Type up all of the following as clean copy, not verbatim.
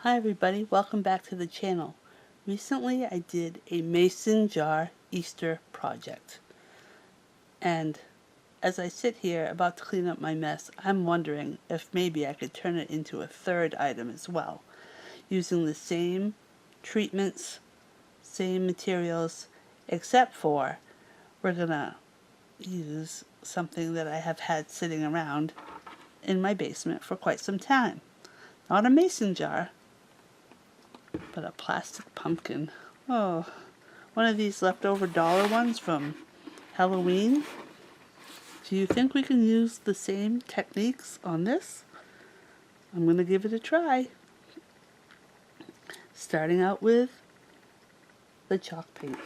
Hi everybody, welcome back to the channel. Recently I did a mason jar Easter project. And as I sit here about to clean up my mess, I'm wondering if maybe I could turn it into a third item as well, using the same treatments, same materials, except for we're gonna use something that I have had sitting around in my basement for quite some time. Not a mason jar, but a plastic pumpkin. Oh, one of these leftover dollar ones from Halloween. Do you think we can use the same techniques on this? I'm going to give it a try. Starting out with the chalk paint.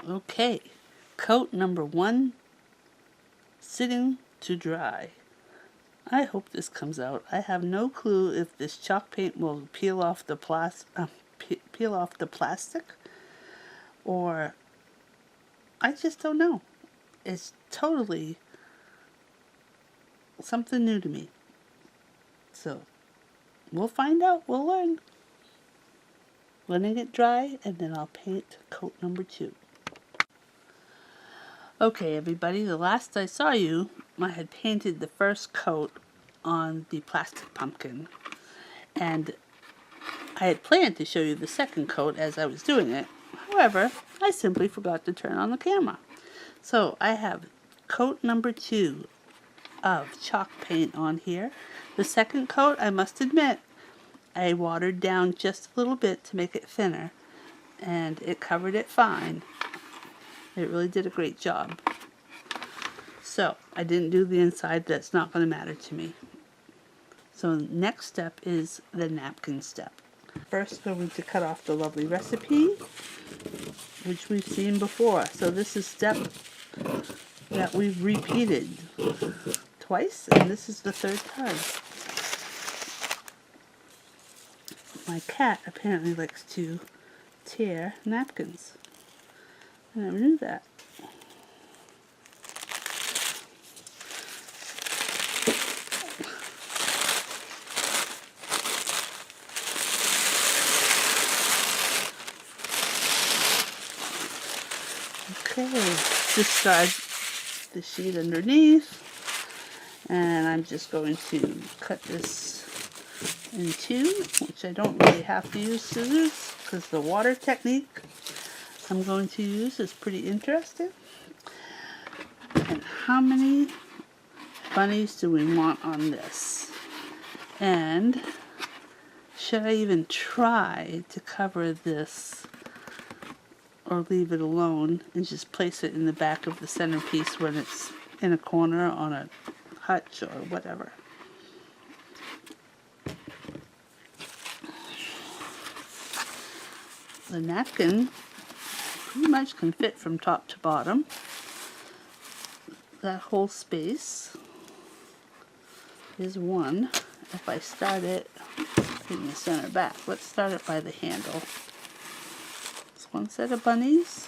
Okay, coat number 1 sitting to dry. I hope this comes out. I have no clue if this chalk paint will peel off the plastic, or I just don't know. It's totally something new to me. So we'll find out. We'll learn. Letting it dry, and then I'll paint coat number 2. Okay, everybody, the last I saw you, I had painted the first coat on the plastic pumpkin. And I had planned to show you the second coat as I was doing it. However, I simply forgot to turn on the camera. So I have coat number 2 of chalk paint on here. The second coat, I must admit, I watered down just a little bit to make it thinner, and it covered it fine. It really did a great job. So I didn't do the inside. That's not going to matter to me. So the next step is the napkin step. First, we're going to cut off the lovely recipe, which we've seen before. So this is step that we've repeated twice, and this is the third time. My cat apparently likes to tear napkins. I never knew that. Okay, discard the sheet underneath, and I'm just going to cut this in 2, which I don't really have to use scissors because the water technique I'm going to use is pretty interesting. And how many bunnies do we want on this? And should I even try to cover this, or leave it alone and just place it in the back of the centerpiece when it's in a corner on a hutch or whatever? The napkin pretty much can fit from top to bottom. That whole space is one. If I start it in the center back, let's start it by the handle. It's one set of bunnies,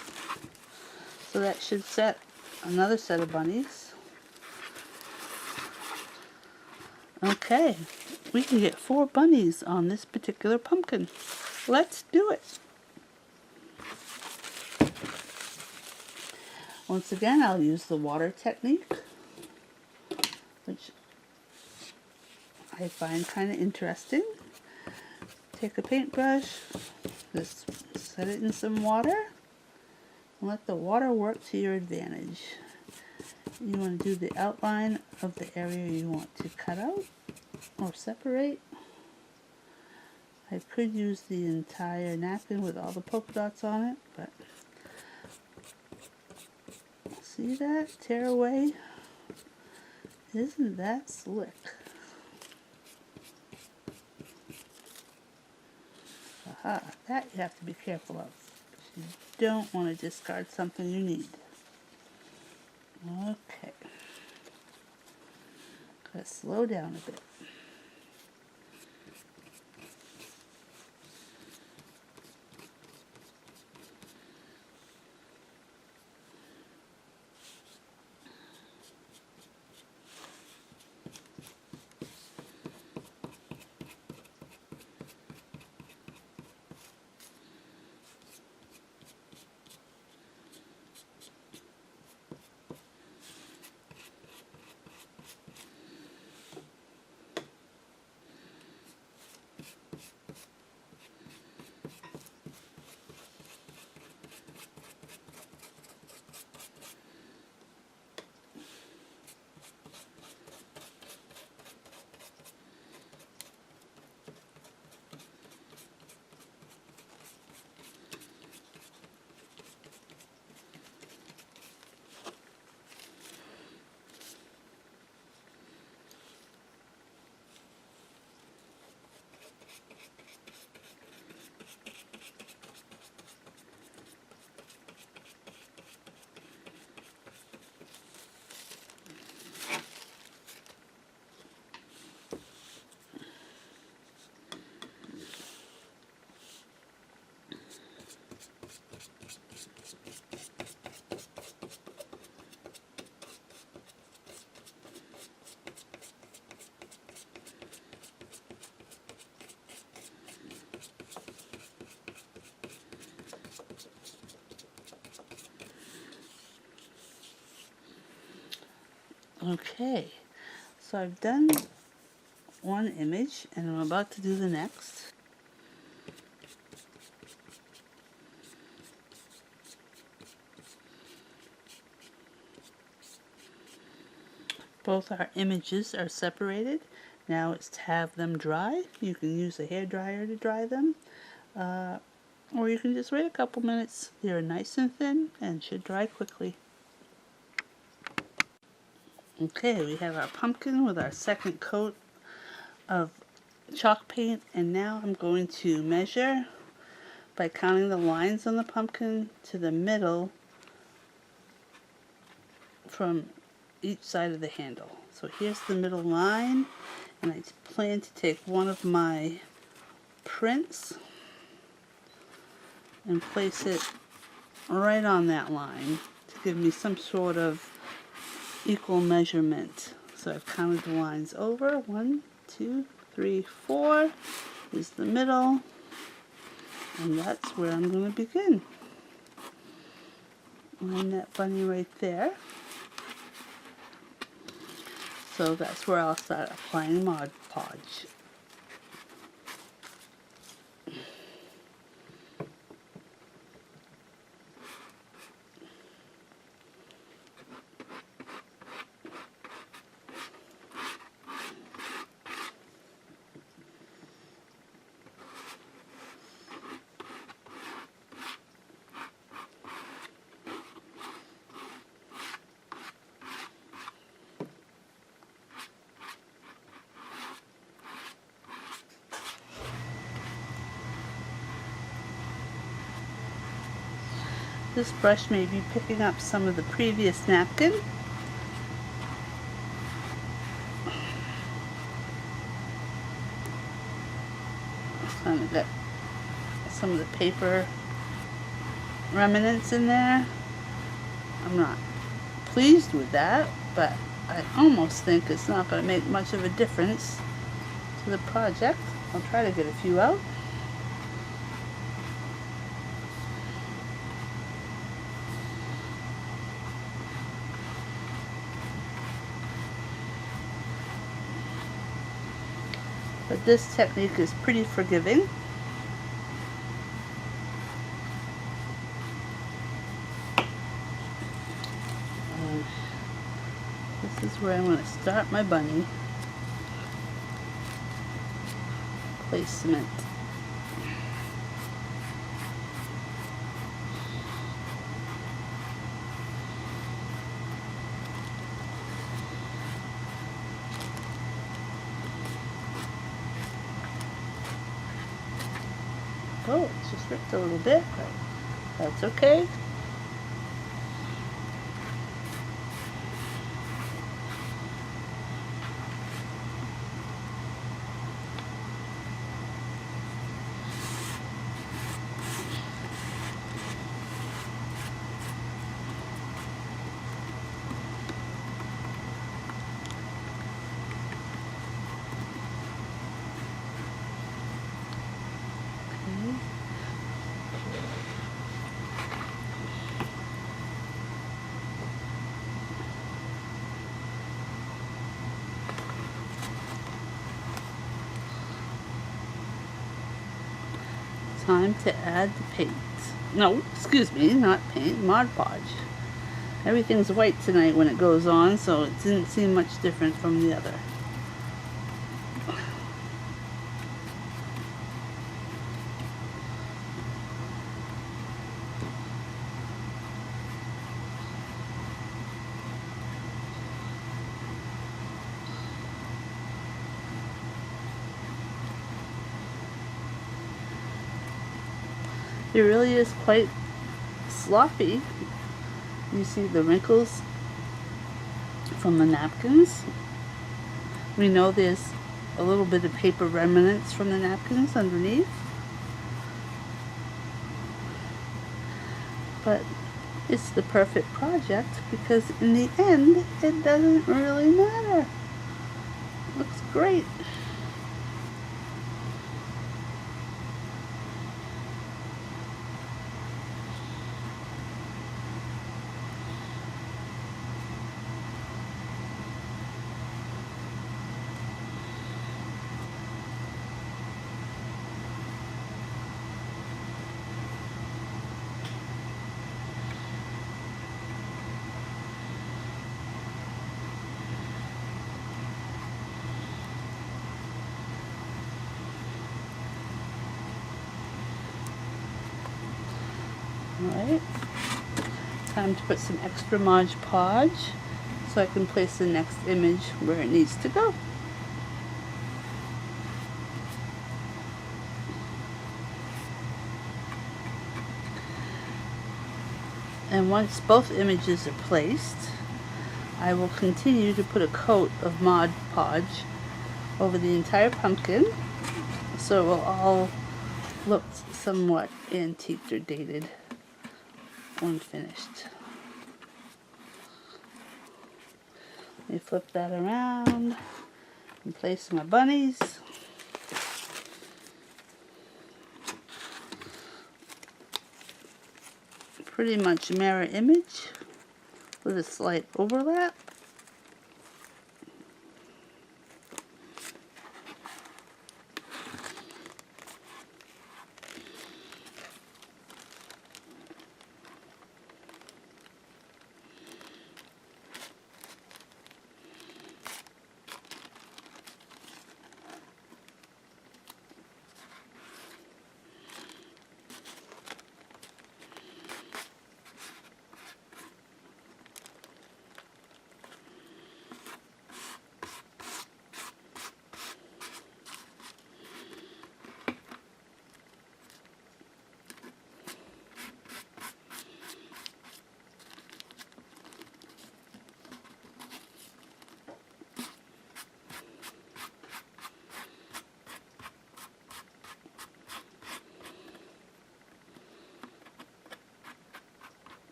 so that should set another set of bunnies. Okay, we can get 4 bunnies on this particular pumpkin. Let's do it. Once again, I'll use the water technique, which I find kind of interesting. Take a paintbrush, just set it in some water, and let the water work to your advantage. You want to do the outline of the area you want to cut out or separate. I could use the entire napkin with all the polka dots on it, but see that? Tear away. Isn't that slick? Aha, that you have to be careful of. You don't want to discard something you need. Okay. Gotta slow down a bit. Okay, so I've done one image and I'm about to do the next. Both our images are separated. Now it's to have them dry. You can use a hair dryer to dry them, or you can just wait a couple minutes. They're nice and thin and should dry quickly. Okay, we have our pumpkin with our second coat of chalk paint, and now I'm going to measure by counting the lines on the pumpkin to the middle from each side of the handle. So here's the middle line, and I plan to take one of my prints and place it right on that line to give me some sort of equal measurement. So I've counted the lines over. 1, 2, 3, 4 is the middle, and that's where I'm going to begin. Line that bunny right there. So that's where I'll start applying Mod Podge. This brush may be picking up some of the previous napkin. Kind of got some of the paper remnants in there. I'm not pleased with that, but I almost think it's not going to make much of a difference to the project. I'll try to get a few out. But this technique is pretty forgiving. This is where I'm going to start my bunny placement. Oh, it's just ripped a little bit, but that's okay. Time to add the paint. No, excuse me, not paint, Mod Podge. Everything's white tonight when it goes on, so it didn't seem much different from the other. It really is quite sloppy. You see the wrinkles from the napkins. We know there's a little bit of paper remnants from the napkins underneath. But it's the perfect project because in the end it doesn't really matter. It looks great. Alright, time to put some extra Mod Podge so I can place the next image where it needs to go. And once both images are placed, I will continue to put a coat of Mod Podge over the entire pumpkin so it will all look somewhat antiqued or dated when finished. Let me flip that around and place my bunnies. Pretty much mirror image with a slight overlap.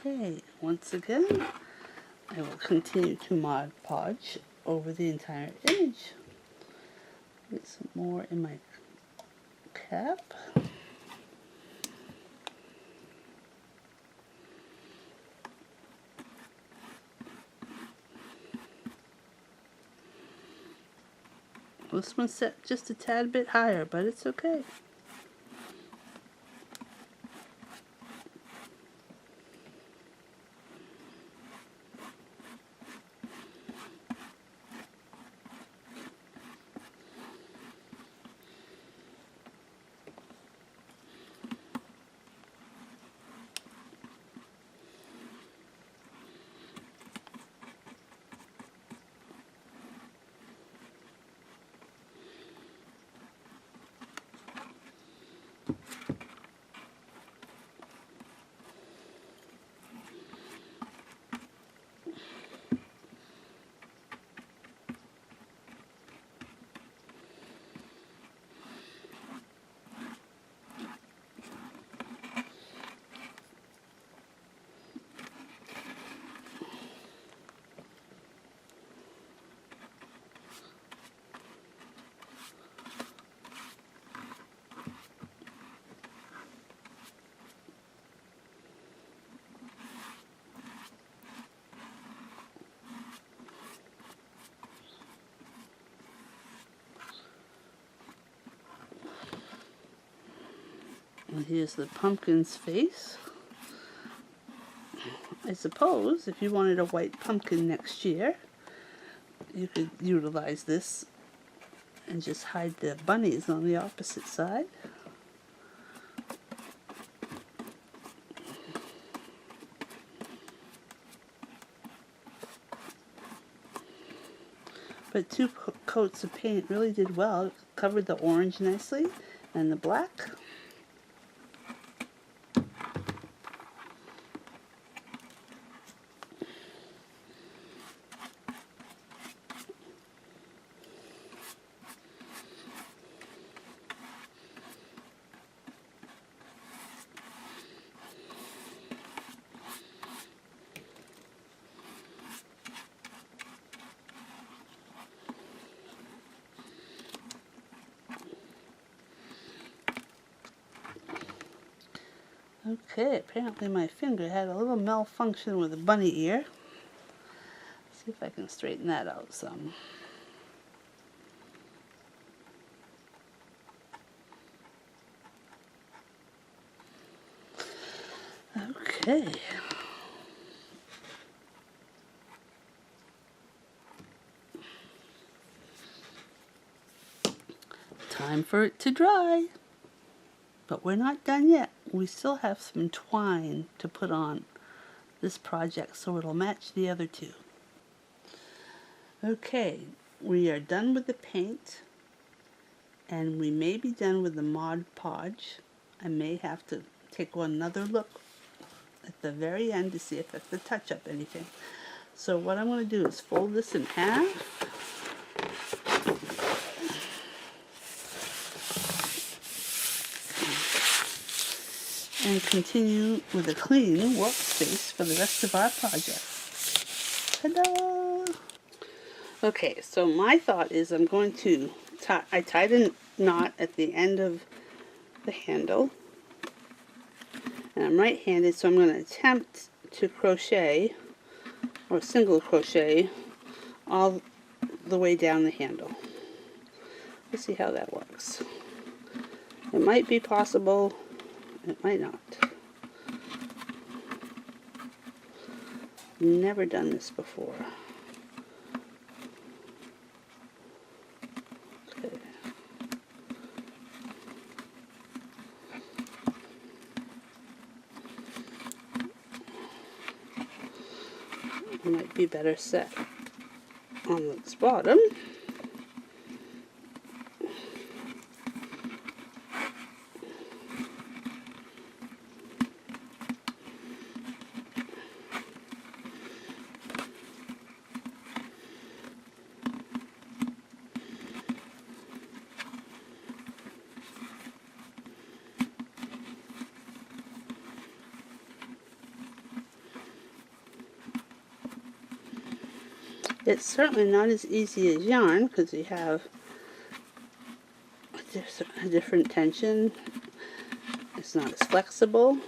Okay, once again, I will continue to Mod Podge over the entire image. Get some more in my cap. This one's set just a tad bit higher, but it's okay. And here's the pumpkin's face. I suppose if you wanted a white pumpkin next year, you could utilize this and just hide the bunnies on the opposite side. But two coats of paint really did well. It covered the orange nicely and the black. Okay, apparently my finger had a little malfunction with the bunny ear. Let's see if I can straighten that out some. Okay. Time time for it to dry. But we're not done yet. We still have some twine to put on this project so it'll match the other two. Okay, we are done with the paint, and we may be done with the Mod Podge. I may have to take another look at the very end to see if I have to touch up anything. So what I'm going to do is fold this in half. And continue with a clean workspace for the rest of our project. Ta-da! Okay, so my thought is I'm going to I tied a knot at the end of the handle, and I'm right-handed, so I'm going to attempt to crochet or single crochet all the way down the handle. Let's see how that works. It might be possible, it might not. Never done this before. Okay. It might be better set on this bottom. It's certainly not as easy as yarn because you have a different tension. It's not as flexible,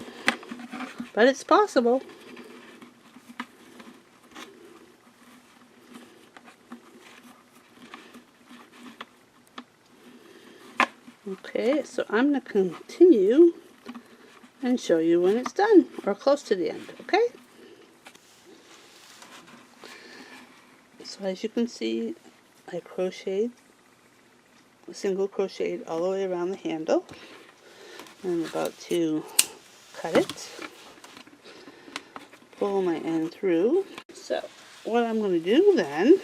but it's possible. Okay, so I'm going to continue and show you when it's done, or close to the end, okay? So as you can see, I single crocheted all the way around the handle. I'm about to cut it, pull my end through. So what I'm going to do then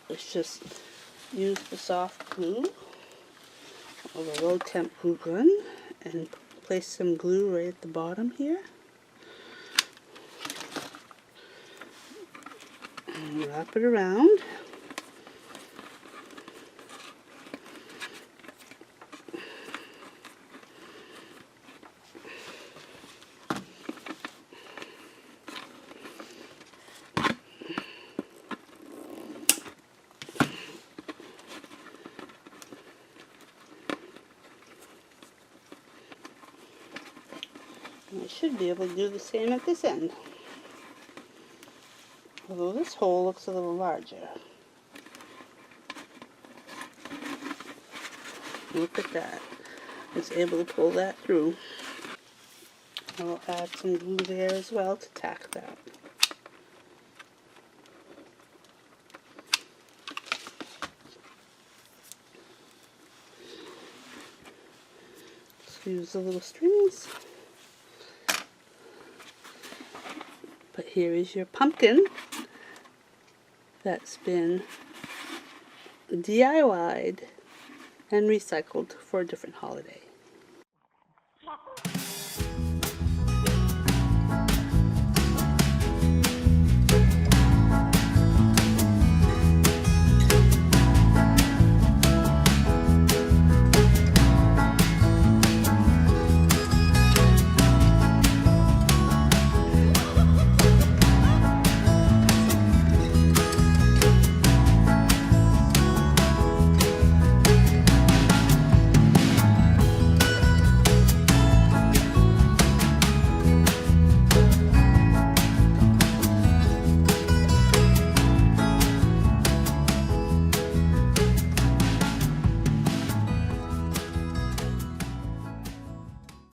is just use the soft glue or the low temp glue gun and place some glue right at the bottom here. And wrap it around. And I should be able to do the same at this end. Although this hole looks a little larger. Look at that. It's able to pull that through. I will add some glue there as well to tack that. Just use the little strings. But here is your pumpkin that's been DIY'd and recycled for a different holiday.